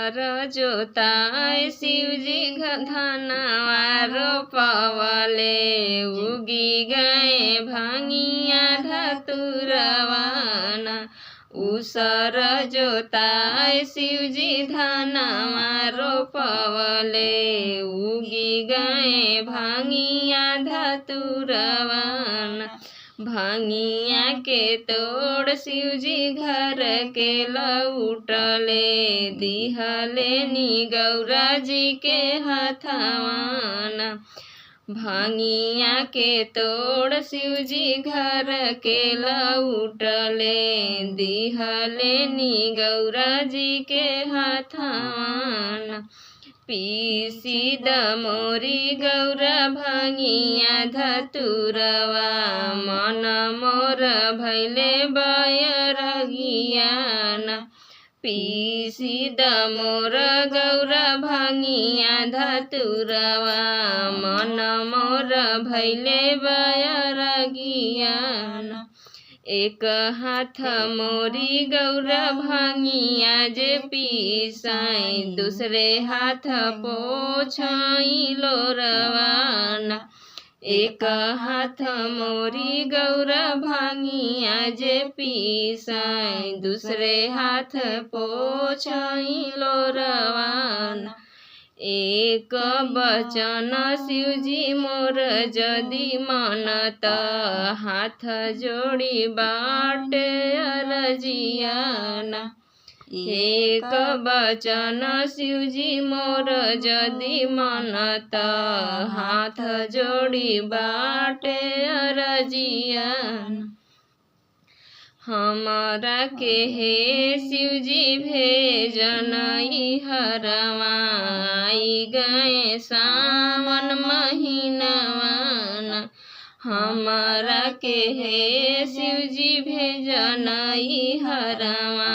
उसर जोताय शिवजी धनवा रोपवले उगी गए भंगिया धतुरवाना। उसर जोताय शिवजी धनवा रोपवले उगी गए भंगिया धतुरवाना। भंगिया के तोड़ शिवजी घर के लौटले दिहले नी गौरा जी के हथवाना। भंगिया के तोड़ शिवजी घर के लौटले दिहले नी गौरा जी के हथवाना। पीसी दमोरी गौरा भंगिया धतुरवा मन मोर भैले बैरगियाना। पीसी दमोर गौरा भंगिया धतुरवा मन मोर भैले बैरगियाना। एक हाथ मोरी गौरा भंगिया जे पीसाई दूसरे हाथ पोछाई लोरवाना। एक हाथ मोरी गौरा भंगिया जे पीसाई दूसरे हाथ पोछाई लोरवाना। एक बचन शिवजी मोर जदि मनत हाथ जोड़ी बाट अरजियाना। एक बचन शिवजी मोर जदि मनत हाथ जोड़ी बाट अरजियाना। हमरा के हे शिवजी भेजन हरवा आई गए सावन महीनवाना। हमरा के हे शिवजी भेजन हरवा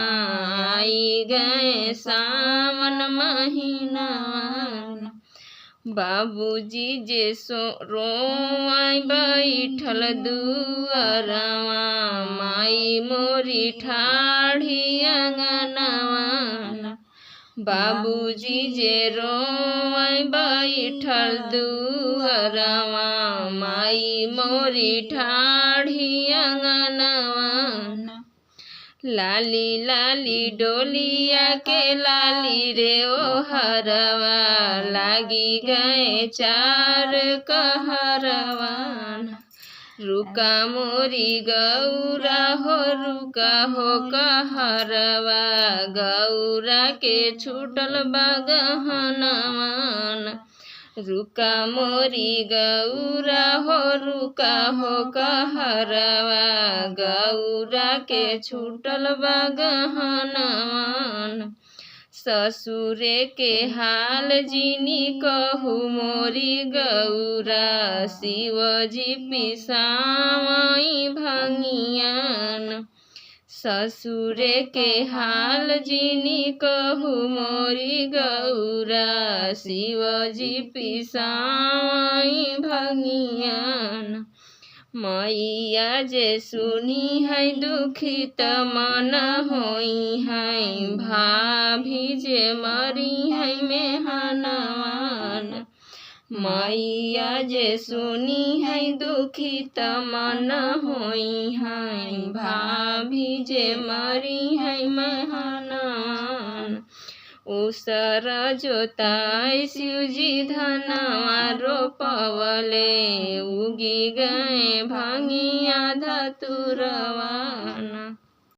आई गए सावन महीनवाना। बाबूजी जे रोआई बैठल दुअरवा माई मोरी ठाढ़ी अंगनवाना। बाबूजी जे रोआई बैठल दुअरवा माई मोरी ठाढ़ी अंगनवाना। लाली लाली डोलिया के लाली रे ओ हरवा लागी गए चार कहरवाना। रुका मोरी गौरा हो रुका हो कहरवा गौरा के छूटल बगहनवाना। रुका मोरी गौरा हो रुका हो कहरवा गौरा के छूटल बगहनवाना। ससुरे के हाल जिनी कहू मोरी गौरा शिवजी पिसावई भंगियाना। ससुरे के हाल जिनी कहू मोरी गौरा शिवजी पिसावई भंगियाना। मैया जे सुनी है दुखित मन होई है भाभी जे मरी है मेहनवाना। मैया जे सुनी है दुखित मन होई है भाभी जे मरी है मेहनवाना। उसर जोताय शिवजी धनवा रोपवले उगी गए भंगिया धतुरवाना।